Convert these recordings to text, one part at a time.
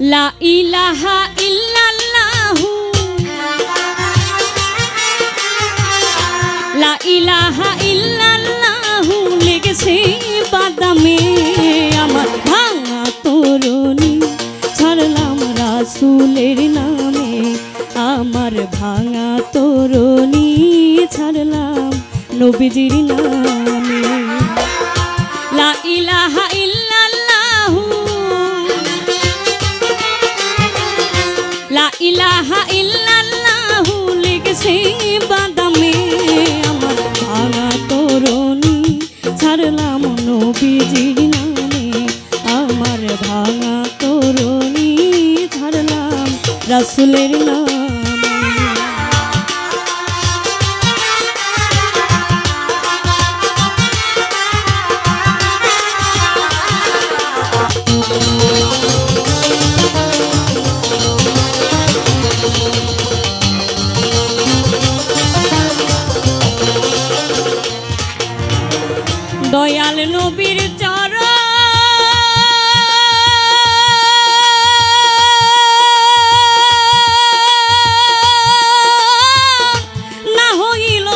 লা ইলাহা ইল্লাল্লাহু লা ইলাহা ইল্লাল্লাহু লেগেছে বাদামে আমার ভাঙা তরুণী ছাড়লাম রাসূলের নামে আমার ভাঙা তরুণী ছাড়লাম নবীজির নামে লা ইলাহা ইল্লাল্লাহু লা ইলাহা ইল্লাল্লাহু লেগেছে বাদামে আমার ভাঙা তরুণী ছাড়লাম নবীজির নামে আমার ভাঙা তরুণী ছাড়লাম রাসূলের নামে দয়াল নবীর চরণ না হইল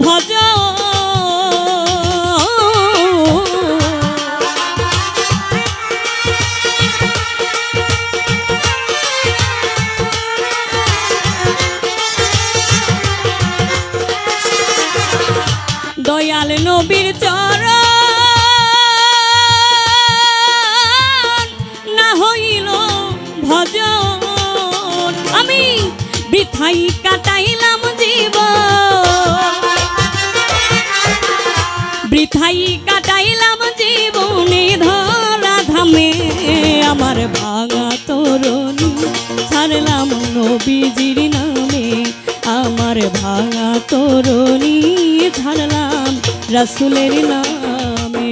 ভজন দয়াল নবীর চরণ না হইল ভজন আমি বৃথাই কাটাইলাম জীবন বৃথাই কাটাইলাম জীবনে ধরা ধামে আমার ভাঙা তরুণী ছাড়লাম নবীজির নামে আমার ভাঙা তরুণী ছাড়লাম রাসূলের নামে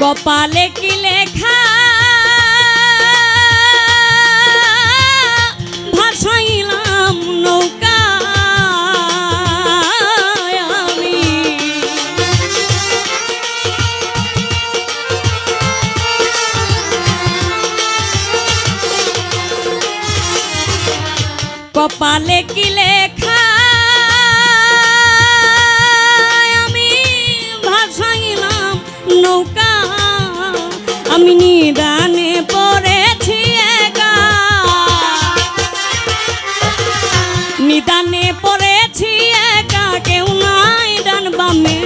কপালে কি লেখা ভাসাইলাম নৌকা আমি কপালে কি লেখা আমি ভাসাইলাম নৌকা আমি নিদানে পড়েছি একা নিদানে পড়েছি একা কেউ নাই ডান বামে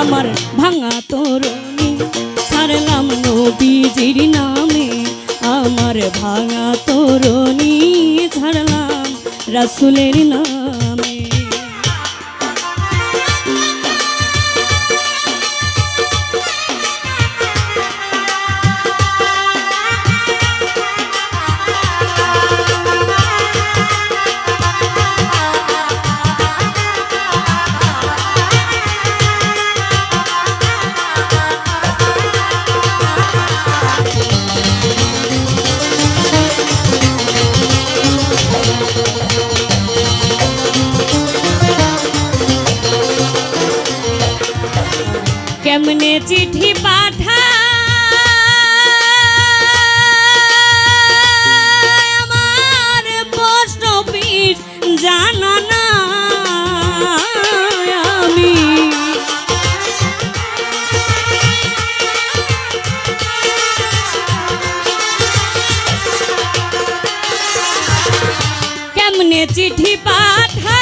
আমার ভাঙা তরুণী ছাড়লাম নবীজির নামে আমার ভাঙা তরুণী ছাড়লাম রাসূলের নামে কেমনে চিঠি পাঠায় আমার পোস্ট অফিস জানা না আমি কেমনে চিঠি পাঠায়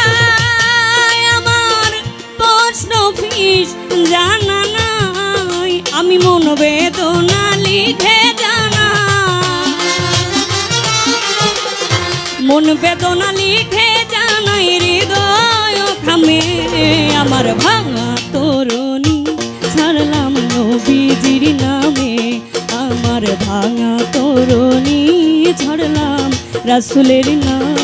আমার পোস্ট অফিস জানা নাই আমি মন বেদনা লিখে জানা মন বেদনা লিখে জানাই হৃদয় খামে আমার ভাঙা তো তরুণী ছাড়লাম রাসূলের নামে।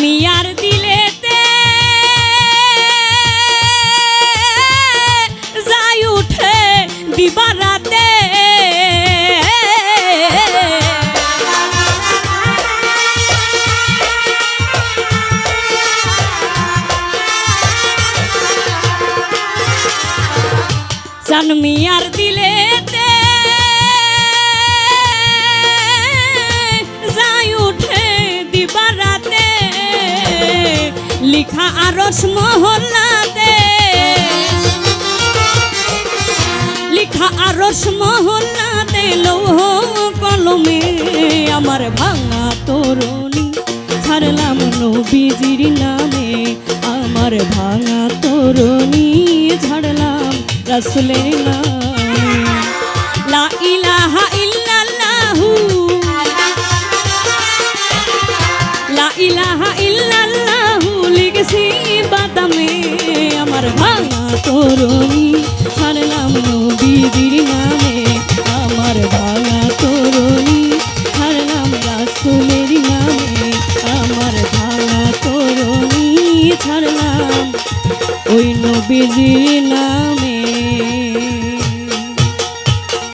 মিয়ার দিলেতে যাই উঠে দিবারাতে, চান মিয়ার দিলেতে যাই উঠে দিবারাতে, লিখা আরশ মহল্লাতে, লিখা আরশ মহল্লাতে লৌহ কলমে আমার ভাঙা তরুণী ছাড়লাম নবীজির নামে, আমার ভাঙা তরুণী ছাড়লাম রাসূলের নামে। লা ইলাহা ইল্লাল্লাহু, লা ইলাহা ইল্লাল্লাহু লিখছি বাদামে, আমার ভাঙা তরুণী ছাড়লাম নবীজির নামে, আমার ভাঙা তরুণী ছাড়লাম রাসূলের নামে, আমার ভাঙা তরুণী ছাড়লাম ওই নবীজির নামে।